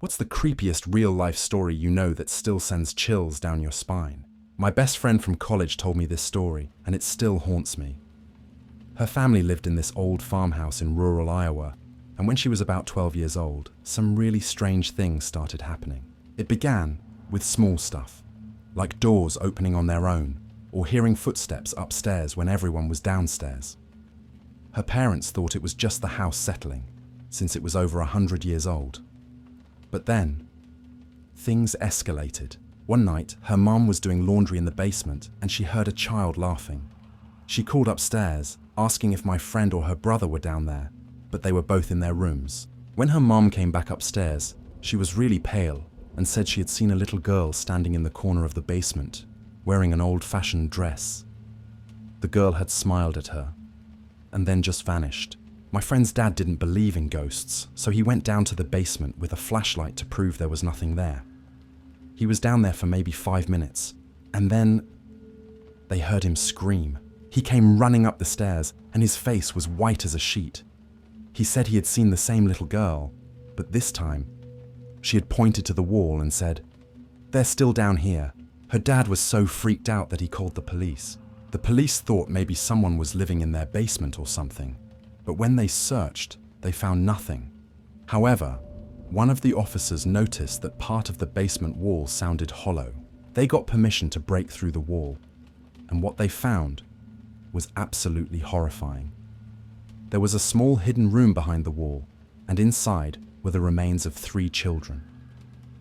What's the creepiest real-life story you know that still sends chills down your spine? My best friend from college told me this story, and it still haunts me. Her family lived in this old farmhouse in rural Iowa, and when she was about 12 years old, some really strange things started happening. It began with small stuff, like doors opening on their own, or hearing footsteps upstairs when everyone was downstairs. Her parents thought it was just the house settling, since it was over 100 years old. But then, things escalated. One night, her mom was doing laundry in the basement and she heard a child laughing. She called upstairs, asking if my friend or her brother were down there, but they were both in their rooms. When her mom came back upstairs, she was really pale and said she had seen a little girl standing in the corner of the basement, wearing an old-fashioned dress. The girl had smiled at her, and then just vanished. My friend's dad didn't believe in ghosts, so he went down to the basement with a flashlight to prove there was nothing there. He was down there for maybe 5 minutes, and then they heard him scream. He came running up the stairs, and his face was white as a sheet. He said he had seen the same little girl, but this time, she had pointed to the wall and said, "They're still down here." Her dad was so freaked out that he called the police. The police thought maybe someone was living in their basement or something. But when they searched, they found nothing. However, one of the officers noticed that part of the basement wall sounded hollow. They got permission to break through the wall, and what they found was absolutely horrifying. There was a small hidden room behind the wall, and inside were the remains of 3 children.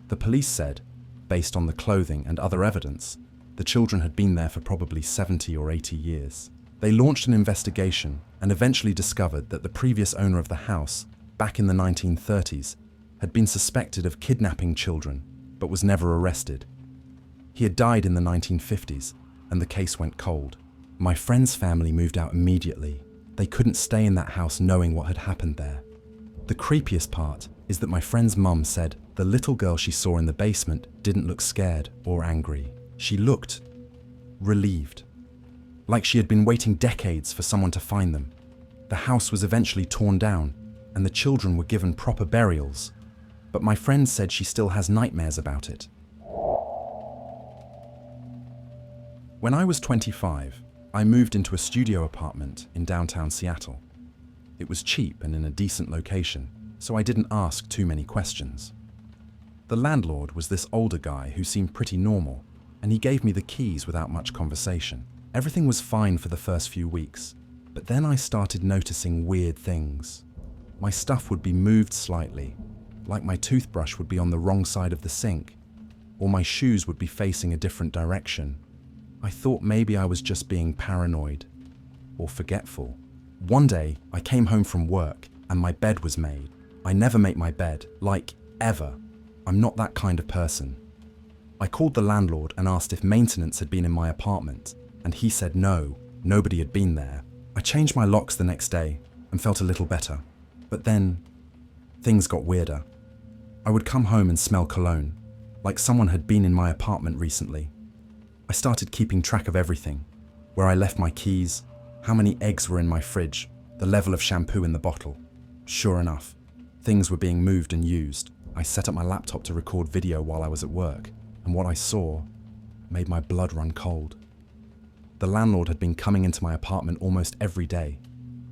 The police said, based on the clothing and other evidence, the children had been there for probably 70 or 80 years. They launched an investigation and eventually discovered that the previous owner of the house, back in the 1930s, had been suspected of kidnapping children, but was never arrested. He had died in the 1950s, and the case went cold. My friend's family moved out immediately. They couldn't stay in that house knowing what had happened there. The creepiest part is that my friend's mum said the little girl she saw in the basement didn't look scared or angry. She looked relieved, like she had been waiting decades for someone to find them. The house was eventually torn down, and the children were given proper burials, but my friend said she still has nightmares about it. When I was 25, I moved into a studio apartment in downtown Seattle. It was cheap and in a decent location, so I didn't ask too many questions. The landlord was this older guy who seemed pretty normal, and he gave me the keys without much conversation. Everything was fine for the first few weeks, but then I started noticing weird things. My stuff would be moved slightly, like my toothbrush would be on the wrong side of the sink, or my shoes would be facing a different direction. I thought maybe I was just being paranoid or forgetful. One day, I came home from work and my bed was made. I never make my bed, like, ever. I'm not that kind of person. I called the landlord and asked if maintenance had been in my apartment, and he said no, nobody had been there. I changed my locks the next day and felt a little better. But then, things got weirder. I would come home and smell cologne, like someone had been in my apartment recently. I started keeping track of everything, where I left my keys, how many eggs were in my fridge, the level of shampoo in the bottle. Sure enough, things were being moved and used. I set up my laptop to record video while I was at work, and what I saw made my blood run cold. The landlord had been coming into my apartment almost every day.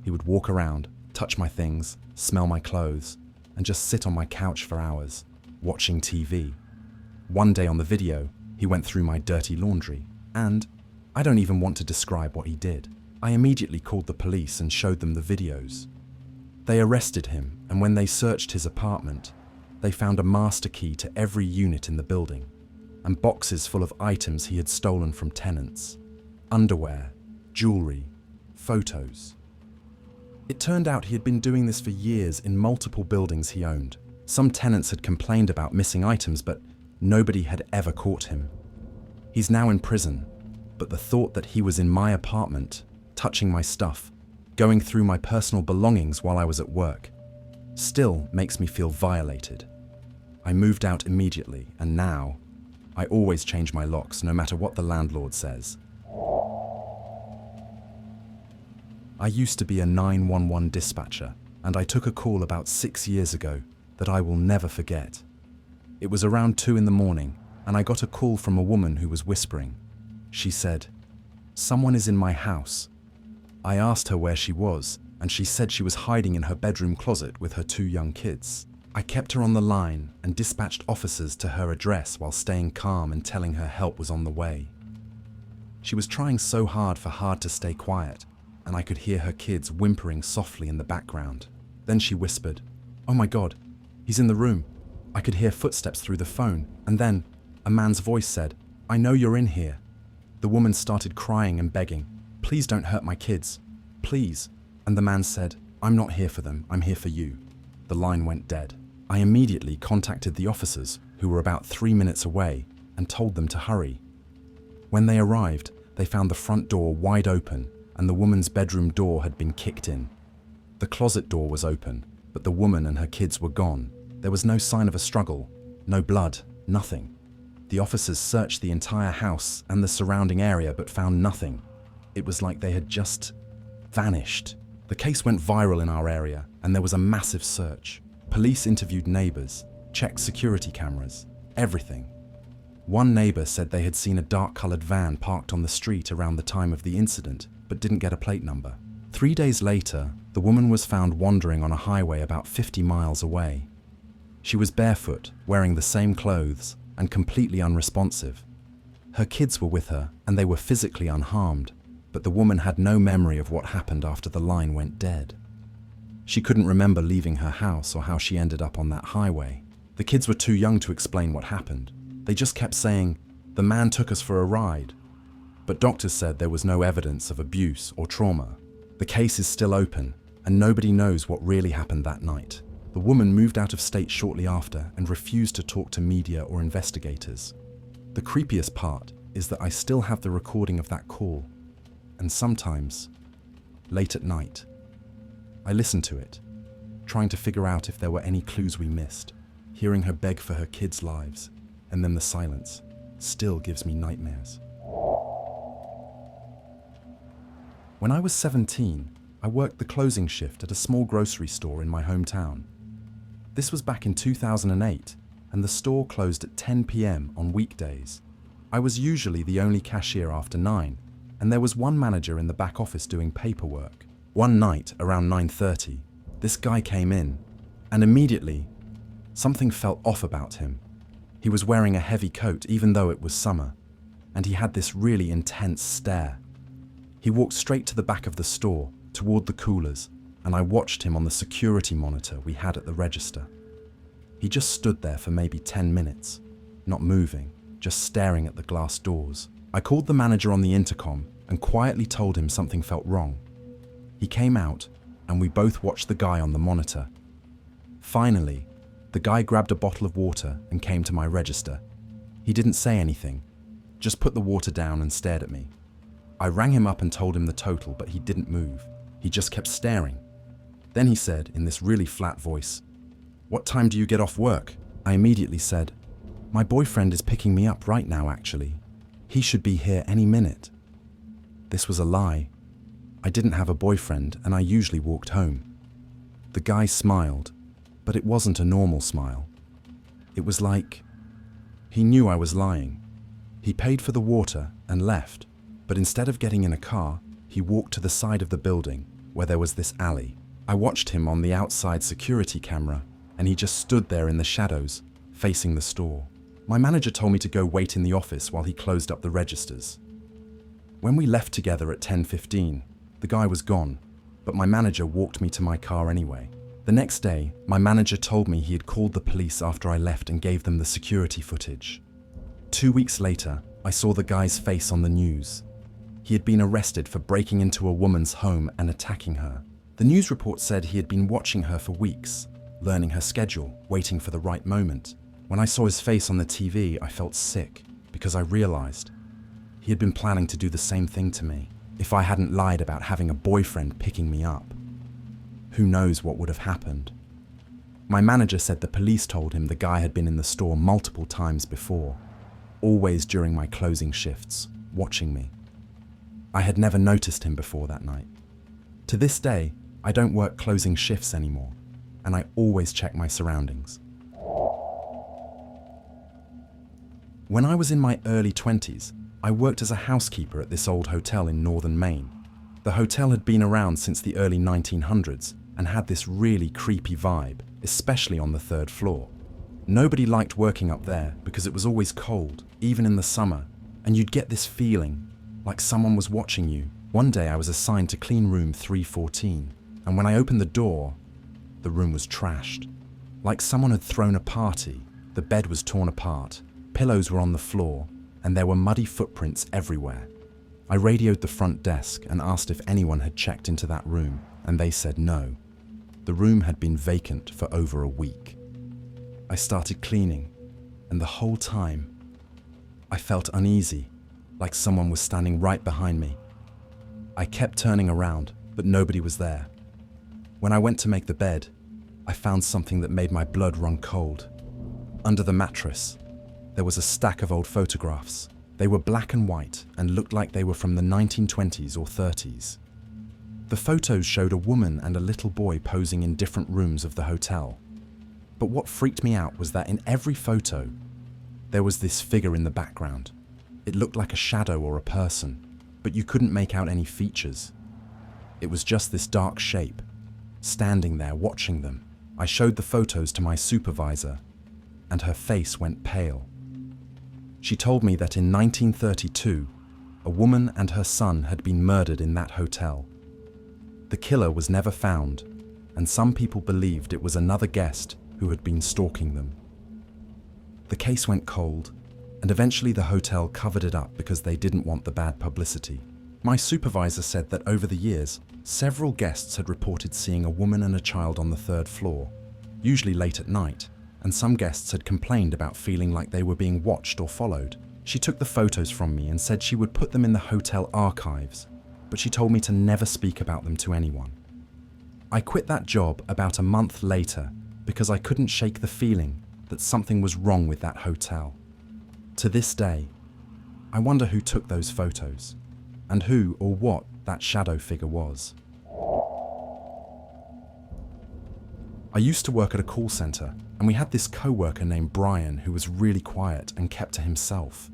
He would walk around, touch my things, smell my clothes, and just sit on my couch for hours, watching TV. One day on the video, he went through my dirty laundry, and I don't even want to describe what he did. I immediately called the police and showed them the videos. They arrested him, and when they searched his apartment, they found a master key to every unit in the building, and boxes full of items he had stolen from tenants. Underwear, jewelry, photos. It turned out he had been doing this for years in multiple buildings he owned. Some tenants had complained about missing items, but nobody had ever caught him. He's now in prison, but the thought that he was in my apartment, touching my stuff, going through my personal belongings while I was at work, still makes me feel violated. I moved out immediately, and now I always change my locks no matter what the landlord says. I used to be a 911 dispatcher, and I took a call about 6 years ago that I will never forget. It was around 2 in the morning, and I got a call from a woman who was whispering. She said, "Someone is in my house." I asked her where she was, and she said she was hiding in her bedroom closet with her 2 young kids. I kept her on the line and dispatched officers to her address while staying calm and telling her help was on the way. She was trying so hard to stay quiet, and I could hear her kids whimpering softly in the background. Then she whispered, "Oh my God, he's in the room." I could hear footsteps through the phone, and then a man's voice said, "I know you're in here." The woman started crying and begging, "Please don't hurt my kids, please." And the man said, "I'm not here for them, I'm here for you." The line went dead. I immediately contacted the officers, who were about 3 minutes away, and told them to hurry. When they arrived, they found the front door wide open, and the woman's bedroom door had been kicked in. The closet door was open, but the woman and her kids were gone. There was no sign of a struggle, no blood, nothing. The officers searched the entire house and the surrounding area but found nothing. It was like they had just vanished. The case went viral in our area, and there was a massive search. Police interviewed neighbors, checked security cameras, everything. One neighbor said they had seen a dark-colored van parked on the street around the time of the incident, but didn't get a plate number. 3 days later, the woman was found wandering on a highway about 50 miles away. She was barefoot, wearing the same clothes, and completely unresponsive. Her kids were with her, and they were physically unharmed, but the woman had no memory of what happened after the line went dead. She couldn't remember leaving her house or how she ended up on that highway. The kids were too young to explain what happened. They just kept saying, "The man took us for a ride." But doctors said there was no evidence of abuse or trauma. The case is still open, and nobody knows what really happened that night. The woman moved out of state shortly after and refused to talk to media or investigators. The creepiest part is that I still have the recording of that call, and sometimes, late at night, I listen to it, trying to figure out if there were any clues we missed. Hearing her beg for her kids' lives, and then the silence, still gives me nightmares. When I was 17, I worked the closing shift at a small grocery store in my hometown. This was back in 2008, and the store closed at 10 p.m. on weekdays. I was usually the only cashier after 9, and there was one manager in the back office doing paperwork. One night, around 9:30, this guy came in, and immediately, something felt off about him. He was wearing a heavy coat even though it was summer, and he had this really intense stare. He walked straight to the back of the store, toward the coolers, and I watched him on the security monitor we had at the register. He just stood there for maybe 10 minutes, not moving, just staring at the glass doors. I called the manager on the intercom and quietly told him something felt wrong. He came out, and we both watched the guy on the monitor. Finally, the guy grabbed a bottle of water and came to my register. He didn't say anything, just put the water down and stared at me. I rang him up and told him the total, but he didn't move. He just kept staring. Then he said, in this really flat voice, "What time do you get off work?" I immediately said, "My boyfriend is picking me up right now, actually. He should be here any minute." This was a lie. I didn't have a boyfriend, and I usually walked home. The guy smiled, but it wasn't a normal smile. It was like he knew I was lying. He paid for the water and left, but instead of getting in a car, he walked to the side of the building where there was this alley. I watched him on the outside security camera, and he just stood there in the shadows, facing the store. My manager told me to go wait in the office while he closed up the registers. When we left together at 10:15, the guy was gone, but my manager walked me to my car anyway. The next day, my manager told me he had called the police after I left and gave them the security footage. 2 weeks later, I saw the guy's face on the news. He had been arrested for breaking into a woman's home and attacking her. The news report said he had been watching her for weeks, learning her schedule, waiting for the right moment. When I saw his face on the TV, I felt sick because I realized he had been planning to do the same thing to me. If I hadn't lied about having a boyfriend picking me up, who knows what would have happened. My manager said the police told him the guy had been in the store multiple times before, always during my closing shifts, watching me. I had never noticed him before that night. To this day, I don't work closing shifts anymore, and I always check my surroundings. When I was in my early 20s, I worked as a housekeeper at this old hotel in northern Maine. The hotel had been around since the early 1900s and had this really creepy vibe, especially on the third floor. Nobody liked working up there because it was always cold, even in the summer, and you'd get this feeling like someone was watching you. One day I was assigned to clean room 314, and when I opened the door, the room was trashed. Like someone had thrown a party. The bed was torn apart, pillows were on the floor, and there were muddy footprints everywhere. I radioed the front desk and asked if anyone had checked into that room, and they said no. The room had been vacant for over a week. I started cleaning, and the whole time, I felt uneasy, like someone was standing right behind me. I kept turning around, but nobody was there. When I went to make the bed, I found something that made my blood run cold. Under the mattress, there was a stack of old photographs. They were black and white and looked like they were from the 1920s or 30s. The photos showed a woman and a little boy posing in different rooms of the hotel. But what freaked me out was that in every photo, there was this figure in the background. It looked like a shadow or a person, but you couldn't make out any features. It was just this dark shape, standing there watching them. I showed the photos to my supervisor, and her face went pale. She told me that in 1932, a woman and her son had been murdered in that hotel. The killer was never found, and some people believed it was another guest who had been stalking them. The case went cold, and eventually the hotel covered it up because they didn't want the bad publicity. My supervisor said that over the years, several guests had reported seeing a woman and a child on the third floor, usually late at night, and some guests had complained about feeling like they were being watched or followed. She took the photos from me and said she would put them in the hotel archives, but she told me to never speak about them to anyone. I quit that job about a month later because I couldn't shake the feeling that something was wrong with that hotel. To this day, I wonder who took those photos, and who or what that shadow figure was. I used to work at a call center, and we had this co-worker named Brian who was really quiet and kept to himself.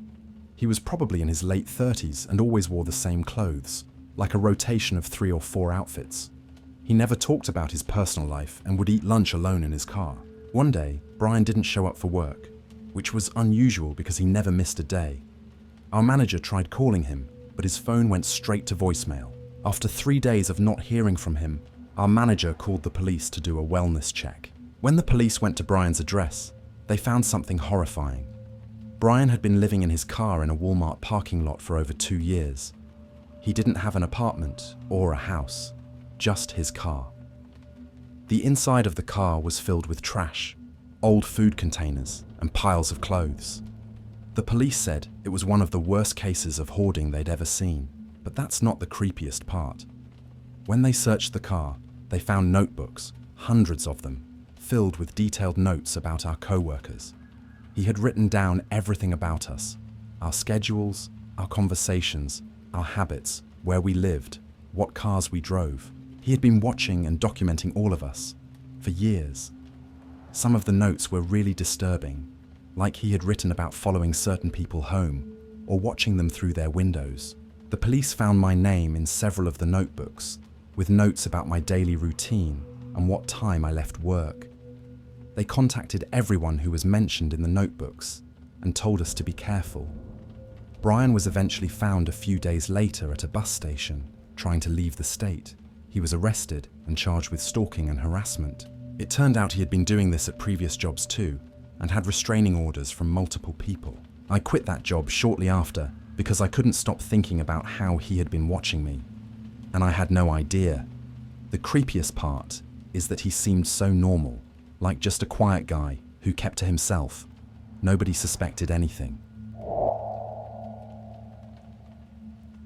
He was probably in his late 30s and always wore the same clothes, like a rotation of 3 or 4 outfits. He never talked about his personal life and would eat lunch alone in his car. One day, Brian didn't show up for work, which was unusual because he never missed a day. Our manager tried calling him, but his phone went straight to voicemail. After 3 days of not hearing from him, our manager called the police to do a wellness check. When the police went to Brian's address, they found something horrifying. Brian had been living in his car in a Walmart parking lot for over 2 years. He didn't have an apartment or a house, just his car. The inside of the car was filled with trash, old food containers, and piles of clothes. The police said it was one of the worst cases of hoarding they'd ever seen, but that's not the creepiest part. When they searched the car, they found notebooks, hundreds of them, filled with detailed notes about our co-workers. He had written down everything about us, our schedules, our conversations, our habits, where we lived, what cars we drove. He had been watching and documenting all of us for years. Some of the notes were really disturbing, like he had written about following certain people home or watching them through their windows. The police found my name in several of the notebooks, with notes about my daily routine and what time I left work. They contacted everyone who was mentioned in the notebooks and told us to be careful. Brian was eventually found a few days later at a bus station, trying to leave the state. He was arrested and charged with stalking and harassment. It turned out he had been doing this at previous jobs too, and had restraining orders from multiple people. I quit that job shortly after because I couldn't stop thinking about how he had been watching me. And I had no idea. The creepiest part is that he seemed so normal, like just a quiet guy who kept to himself. Nobody suspected anything.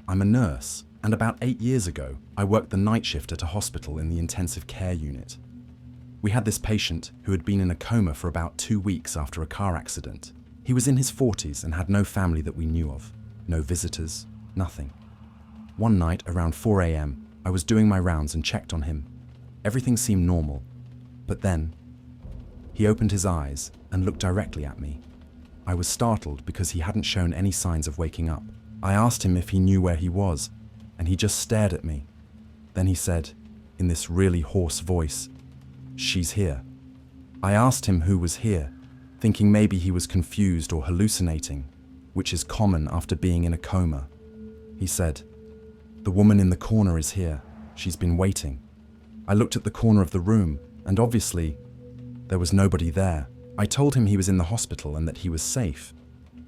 I'm a nurse, and about 8 years ago, I worked the night shift at a hospital in the intensive care unit. We had this patient who had been in a coma for about 2 weeks after a car accident. He was in his 40s and had no family that we knew of, no visitors, nothing. One night around 4 a.m, I was doing my rounds and checked on him. Everything seemed normal, but then he opened his eyes and looked directly at me. I was startled because he hadn't shown any signs of waking up. I asked him if he knew where he was, and he just stared at me. Then he said, in this really hoarse voice, "She's here." I asked him who was here, thinking maybe he was confused or hallucinating, which is common after being in a coma. He said, "The woman in the corner is here. She's been waiting." I looked at the corner of the room, and obviously, there was nobody there. I told him he was in the hospital and that he was safe,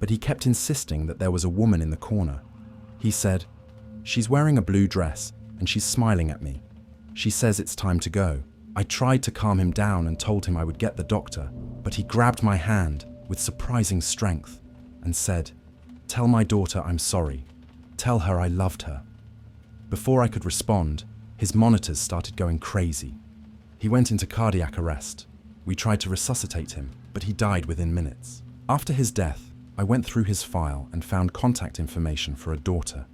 but he kept insisting that there was a woman in the corner. He said, "She's wearing a blue dress, and she's smiling at me. She says it's time to go." I tried to calm him down and told him I would get the doctor, but he grabbed my hand with surprising strength and said, "Tell my daughter I'm sorry. Tell her I loved her." Before I could respond, his monitors started going crazy. He went into cardiac arrest. We tried to resuscitate him, but he died within minutes. After his death, I went through his file and found contact information for a daughter.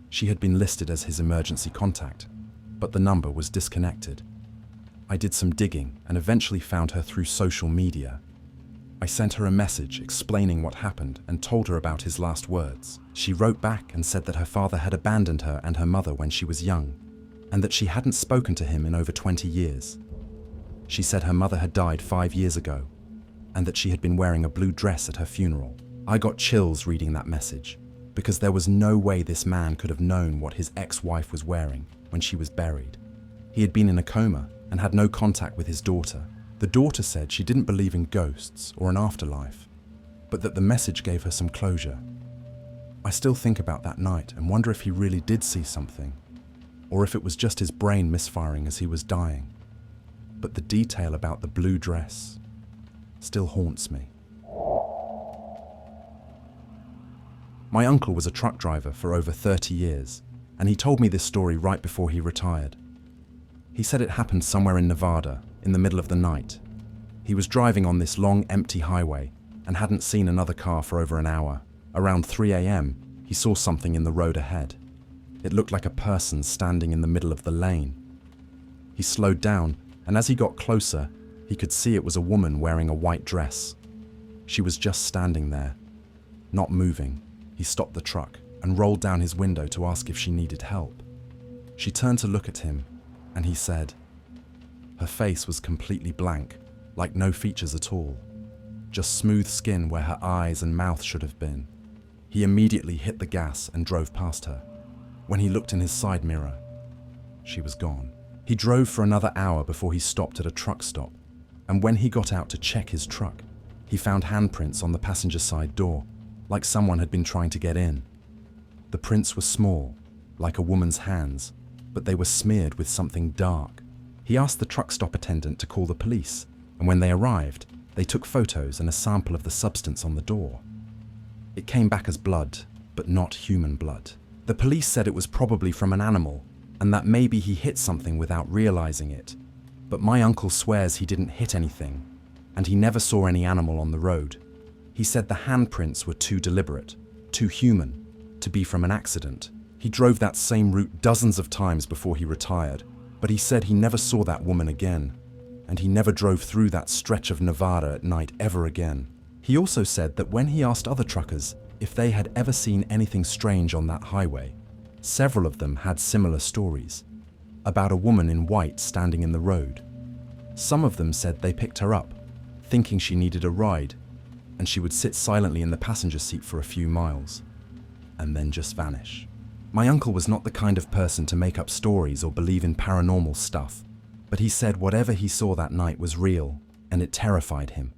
She had been listed as his emergency contact, but the number was disconnected. I did some digging and eventually found her through social media. I sent her a message explaining what happened and told her about his last words. She wrote back and said that her father had abandoned her and her mother when she was young, and that she hadn't spoken to him in over 20 years. She said her mother had died 5 years ago, and that she had been wearing a blue dress at her funeral. I got chills reading that message, because there was no way this man could have known what his ex-wife was wearing when she was buried. He had been in a coma and had no contact with his daughter. The daughter said she didn't believe in ghosts or an afterlife, but that the message gave her some closure. I still think about that night and wonder if he really did see something, or if it was just his brain misfiring as he was dying. But the detail about the blue dress still haunts me. My uncle was a truck driver for over 30 years, and he told me this story right before he retired. He said it happened somewhere in Nevada, in the middle of the night. He was driving on this long, empty highway and hadn't seen another car for over an hour. Around 3 a.m., he saw something in the road ahead. It looked like a person standing in the middle of the lane. He slowed down, and as he got closer, he could see it was a woman wearing a white dress. She was just standing there, not moving. He stopped the truck and rolled down his window to ask if she needed help. She turned to look at him, and he said, her face was completely blank, like no features at all, just smooth skin where her eyes and mouth should have been. He immediately hit the gas and drove past her. When he looked in his side mirror, she was gone. He drove for another hour before he stopped at a truck stop, and when he got out to check his truck, he found handprints on the passenger side door, like someone had been trying to get in. The prints were small, like a woman's hands, but they were smeared with something dark. He asked the truck stop attendant to call the police, and when they arrived, they took photos and a sample of the substance on the door. It came back as blood, but not human blood. The police said it was probably from an animal, and that maybe he hit something without realizing it. But my uncle swears he didn't hit anything, and he never saw any animal on the road. He said the handprints were too deliberate, too human, to be from an accident. He drove that same route dozens of times before he retired, but he said he never saw that woman again, and he never drove through that stretch of Nevada at night ever again. He also said that when he asked other truckers if they had ever seen anything strange on that highway, several of them had similar stories about a woman in white standing in the road. Some of them said they picked her up, thinking she needed a ride, and she would sit silently in the passenger seat for a few miles, and then just vanish. My uncle was not the kind of person to make up stories or believe in paranormal stuff, but he said whatever he saw that night was real, and it terrified him.